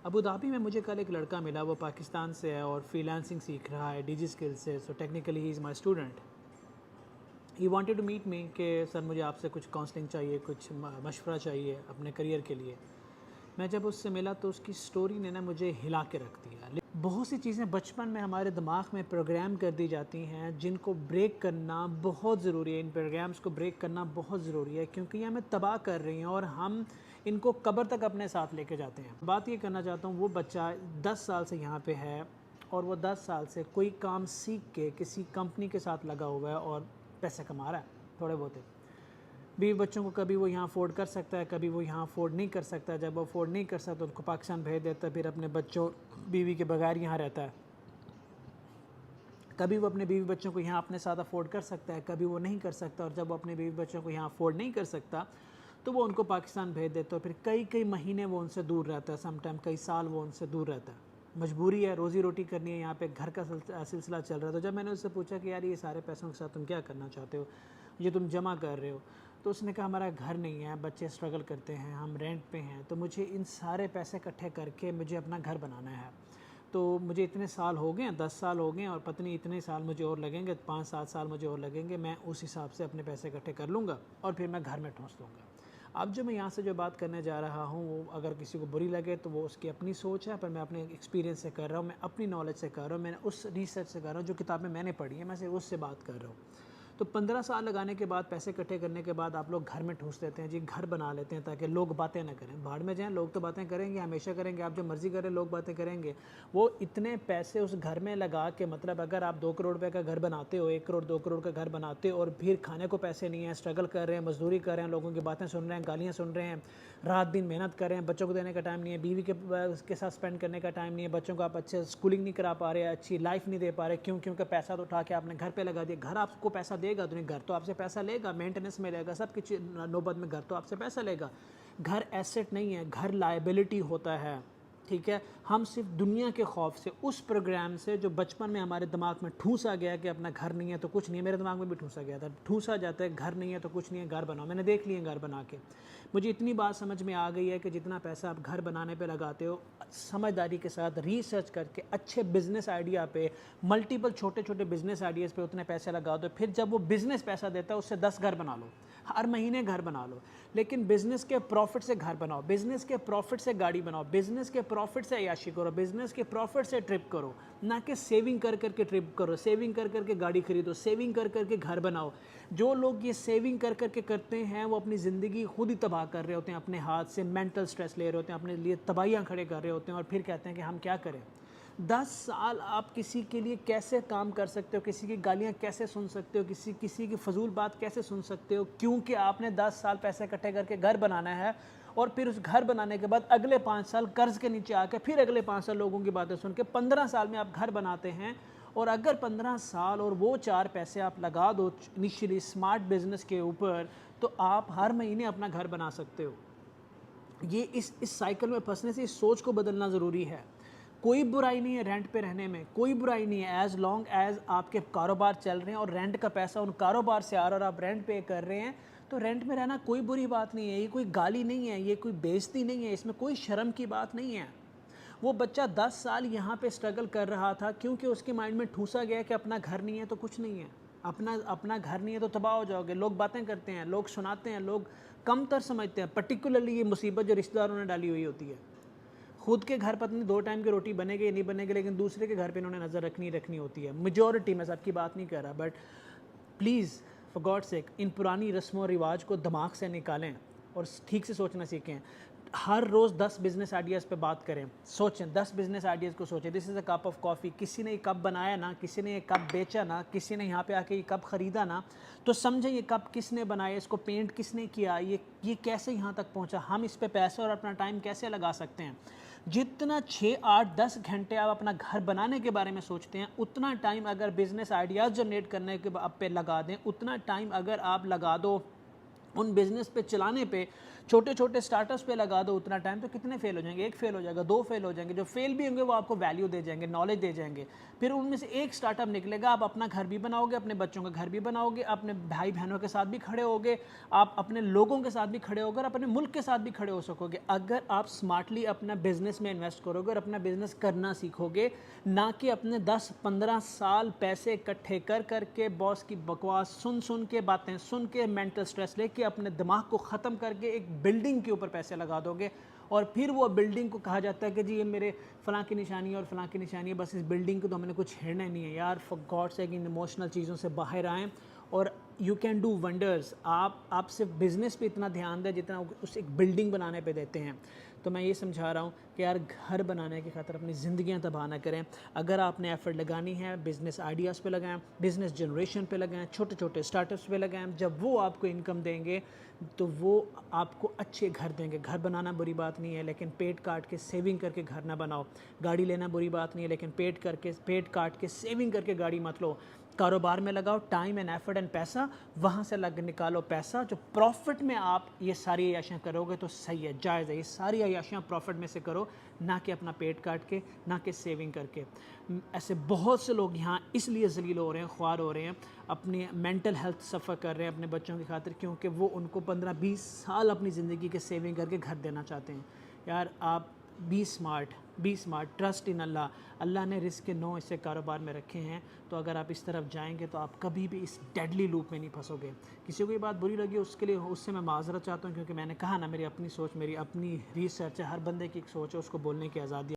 Abu Dhabi में मुझे कल एक लड़का मिला, वो पाकिस्तान से है और फ्रीलांसिंग सीख रहा है डिजी स्किल से, so technically he is my student. He wanted to meet me कि सर मुझे आपसे कुछ काउंसलिंग चाहिए, कुछ मशवरा चाहिए अपने करियर के लिए। मैं जब उससे मिला तो उसकी स्टोरी ने ना मुझे हिला के रख दिया। बहुत सी चीज़ें बचपन में हमारे दिमाग में प्रोग्राम कर दी जाती हैं जिनको ब्रेक करना बहुत ज़रूरी है। इन प्रोग्राम्स को ब्रेक करना बहुत ज़रूरी है क्योंकि ये हमें तबाह कर रही हैं और हम इनको कब्र तक अपने साथ लेके जाते हैं। बात ये करना चाहता हूँ, वो बच्चा 10 साल से यहाँ पे है और वो 10 साल से कोई काम सीख के किसी कंपनी के साथ लगा हुआ है और पैसे कमा रहा है थोड़े बहुत। बीवी बच्चों को कभी वो यहाँ अफोर्ड कर सकता है, कभी वो यहाँ अफोर्ड नहीं कर सकता। जब वो अफोर्ड नहीं कर सकता तो उनको पाकिस्तान भेज देता है, फिर अपने बच्चों बीवी के बगैर यहाँ रहता है। कभी वो अपने बीवी बच्चों को यहाँ अपने साथ अफोर्ड कर सकता है, कभी वो नहीं कर सकता। और जब वो अपने बीवी बच्चों को यहाँ अफोर्ड नहीं कर सकता तो वो उनको पाकिस्तान भेज देता है। फिर कई कई महीने वो उनसे दूर रहता है, समटाइम कई साल वो उनसे दूर रहता है। मजबूरी है, रोज़ी रोटी करनी है, यहाँ पे घर का सिलसिला चल रहा है। तो जब मैंने उससे पूछा कि यार ये सारे पैसों के साथ तुम क्या करना चाहते हो, ये तुम जमा कर रहे हो, तो उसने कहा हमारा घर नहीं है, बच्चे स्ट्रगल करते हैं, हम रेंट पे हैं, तो मुझे इन सारे पैसे इकट्ठे करके मुझे अपना घर बनाना है। तो मुझे इतने साल हो गए हैं, 10 साल हो गए हैं और पत्नी इतने साल मुझे और लगेंगे, 5-7 साल मुझे और लगेंगे। मैं उस हिसाब से अपने पैसे इकट्ठे कर लूँगा और फिर मैं घर में ठूँस लूँगा। अब जो मैं यहाँ से जो बात करने जा रहा हूँ वो अगर किसी को बुरी लगे तो वो उसकी अपनी सोच है, पर मैं अपने एक्सपीरियंस से कर रहा हूँ, मैं अपनी नॉलेज से कर रहा हूँ, मैंने उस रिसर्च से कर रहा हूँ जो किताबें मैंने पढ़ी है, मैं सिर्फ उससे बात कर रहा हूँ। तो 15 साल लगाने के बाद, पैसे इकट्ठे करने के बाद आप लोग घर में ठूस लेते हैं जी, घर बना लेते हैं ताकि लोग बातें ना करें। भाड़ में जाएं, लोग तो बातें करेंगे, हमेशा करेंगे, आप जो मर्ज़ी करें लोग बातें करेंगे। वो इतने पैसे उस घर में लगा के, मतलब अगर आप 2 करोड़ रुपए का घर बनाते हो, 1 करोड़ 2 करोड़ का घर बनाते हो और फिर खाने को पैसे नहीं है, स्ट्रगल कर रहे हैं, मजदूरी कर रहे हैं, लोगों की बातें सुन रहे हैं, गालियाँ सुन रहे हैं, रात दिन मेहनत कर रहे हैं, बच्चों को देने का टाइम नहीं है, बीवी के साथ स्पेंड करने का टाइम नहीं है, बच्चों को आप अच्छे स्कूलिंग नहीं करा पा रहे, अच्छी लाइफ नहीं दे पा रहे। क्यों? क्योंकि पैसा तो उठा के आपने घर पे लगा दिया। घर आपको पैसा देगा तो नहीं, घर तो आपसे पैसा लेगा, मेंटेनेंस में लेगा, सब कुछ नौबत में घर तो आपसे पैसा लेगा। घर एसेट नहीं है, घर लायबिलिटी होता है। ठीक है, हम सिर्फ दुनिया के खौफ से, उस प्रोग्राम से जो बचपन में हमारे दिमाग में ठूसा गया कि अपना घर नहीं है तो कुछ नहीं है, मेरे दिमाग में भी ठूसा गया था, ठूसा जाता है घर नहीं है तो कुछ नहीं है, घर बनाओ। मैंने देख लिए घर बना के, मुझे इतनी बात समझ में आ गई है कि जितना पैसा आप घर बनाने पे लगाते हो, समझदारी के साथ रिसर्च करके अच्छे बिजनेस आइडिया पे, मल्टीपल छोटे छोटे बिजनेस आइडियाज़ पे उतने पैसे लगा दो, फिर जब वो बिज़नेस पैसा देता है उससे 10 घर बना लो, हर महीने घर बना लो। लेकिन बिज़नेस के प्रॉफिट से घर बनाओ, बिज़नेस के प्रॉफिट से गाड़ी बनाओ, बिज़नेस के प्रॉफिट से अय्याशी करो, बिज़नेस के प्रॉफिट से ट्रिप करो, ना कि सेविंग कर करके ट्रिप करो, सेविंग कर करके गाड़ी खरीदो, सेविंग कर करके घर बनाओ। जो लोग ये सेविंग कर करके करते हैं वो अपनी ज़िंदगी खुद ही तबाह कर रहे होते हैं, अपने हाथ से मेंटल स्ट्रेस ले रहे होते हैं, अपने लिए तबाहियाँ खड़े कर रहे होते हैं और फिर कहते हैं कि हम क्या करें। 10 साल आप किसी के लिए कैसे काम कर सकते हो, किसी की गालियाँ कैसे सुन सकते हो, किसी की फजूल बात कैसे सुन सकते हो, क्योंकि आपने 10 साल पैसे इकट्ठे करके घर बनाना है और फिर उस घर बनाने के बाद अगले 5 साल कर्ज के नीचे आकर फिर अगले 5 साल लोगों की बातें सुन के 15 साल में आप घर बनाते हैं। और अगर 15 साल और वो 4 पैसे आप लगा दो इनिशियली स्मार्ट बिजनेस के ऊपर, तो आप हर महीने अपना घर बना सकते हो। ये इस साइकिल में फंसने से इस सोच को बदलना ज़रूरी है। कोई बुराई नहीं है रेंट पे रहने में, कोई बुराई नहीं है, एज़ लॉन्ग एज़ आपके कारोबार चल रहे हैं और रेंट का पैसा उन कारोबार से आ रहा है और आप रेंट पे कर रहे हैं, तो रेंट में रहना कोई बुरी बात नहीं है। ये कोई गाली नहीं है, ये कोई बेइज्जती नहीं है, इसमें कोई शर्म की बात नहीं है। वो बच्चा 10 साल यहाँ पे स्ट्रगल कर रहा था क्योंकि उसके माइंड में ठूसा गया कि अपना घर नहीं है तो कुछ नहीं है, अपना घर नहीं है तो तबाह हो जाओगे। लोग बातें करते हैं, लोग सुनाते हैं, लोग कमतर समझते हैं। पर्टिकुलरली ये मुसीबत जो रिश्तेदारों ने डाली हुई होती है। खुद के घर पत्नी 2 टाइम की रोटी बनेगी या नहीं बनेगी, लेकिन दूसरे के घर पे इन्होंने नज़र रखनी होती है। मेजॉरिटी में सबकी बात नहीं कर रहा, but please for God sake इन पुरानी रस्मों और रिवाज को दिमाग से निकालें और ठीक से सोचना सीखें। हर रोज़ 10 बिज़नेस आइडियाज़ पे बात करें, सोचें, 10 बिज़नेस आइडियाज़ को सोचें। This is a cup of coffee, किसी ने ये कप बनाया ना, किसी ने ये कप बेचा ना, किसी ने यहाँ पे आके ये कप ख़रीदा ना, तो समझें ये कप किसने बनाया, इसको पेंट किसने किया, ये कैसे यहाँ तक पहुँचा, हम इस पे पैसे और अपना टाइम कैसे लगा सकते हैं। जितना 6, 8, 10 घंटे आप अपना घर बनाने के बारे में सोचते हैं, उतना टाइम अगर बिज़नेस आइडियाज़ जनरेट करने के पे लगा दें, उतना टाइम अगर आप लगा दो उन बिज़नेस पे चलाने पे, छोटे छोटे स्टार्टअप्स पे लगा दो उतना टाइम, तो कितने फेल हो जाएंगे? एक फेल हो जाएगा, दो फेल हो जाएंगे। जो फेल भी होंगे वो आपको वैल्यू दे जाएंगे, नॉलेज दे जाएंगे। फिर उनमें से एक स्टार्टअप निकलेगा, आप अपना घर भी बनाओगे, अपने बच्चों का घर भी बनाओगे, अपने भाई बहनों के साथ भी खड़े होगे, आप अपने लोगों के साथ भी खड़े होगे और अपने मुल्क के साथ भी खड़े हो सकोगे, अगर आप स्मार्टली अपना बिजनेस में इन्वेस्ट करोगे और अपना बिजनेस करना सीखोगे, ना कि अपने 10-15 साल पैसे इकट्ठे कर करके, बॉस की बकवास सुन सुन के, बातें सुन के, मेंटल स्ट्रेस लेके, अपने दिमाग को ख़त्म करके एक बिल्डिंग के ऊपर पैसे लगा दोगे। और फिर वो बिल्डिंग को कहा जाता है कि जी ये मेरे फ़लाँ की निशानी है और फ़लाँ की निशानी है, बस इस बिल्डिंग को तो हमने कुछ छेड़ना ही नहीं है। यार for God sake in emotional चीज़ों से बाहर आएँ और यू कैन डू वंडर्स। आप सिर्फ बिज़नेस पे इतना ध्यान दें जितना उस एक बिल्डिंग बनाने पे देते हैं। तो मैं ये समझा रहा हूँ कि यार घर बनाने की खातिर अपनी ज़िंदगियाँ तबाह ना करें। अगर आपने एफर्ट लगानी है, बिज़नेस आइडियाज़ पे लगाएं, बिज़नेस जनरेशन पे लगाएं, छोटे छोटे स्टार्टअप्स पे लगाएं। जब वो आपको इनकम देंगे तो वो आपको अच्छे घर देंगे। घर बनाना बुरी बात नहीं है, लेकिन पेट काट के सेविंग करके घर ना बनाओ। गाड़ी लेना बुरी बात नहीं है, लेकिन पेट काट के सेविंग करके गाड़ी मत लो। कारोबार में लगाओ टाइम एंड एफर्ट एंड पैसा, वहाँ से लग निकालो पैसा। जो प्रॉफिट में आप ये सारी अयाशियाँ करोगे तो सही है, जायज़ है। ये सारी अयाशियाँ प्रॉफिट में से करो, ना कि अपना पेट काट के, ना कि सेविंग करके। ऐसे बहुत से लोग यहाँ इसलिए ज़लील हो रहे हैं, ख्वार हो रहे हैं, अपनी मेंटल हेल्थ सफ़र कर रहे हैं अपने बच्चों की खातिर, क्योंकि वो उनको 15-20 साल अपनी ज़िंदगी के सेविंग करके घर देना चाहते हैं। यार आप बी स्मार्ट, ट्रस्ट इन अल्लाह। अल्लाह ने रिस्क के 9 हिस्से कारोबार में रखे हैं, तो अगर आप इस तरफ जाएंगे तो आप कभी भी इस डेडली लूप में नहीं फंसोगे। किसी को ये बात बुरी लगी उसके लिए, उससे मैं माज़रत चाहता हूँ, क्योंकि मैंने कहा ना, मेरी अपनी सोच, मेरी अपनी रिसर्च है, हर बंदे की एक सोच है, उसको बोलने की आज़ादी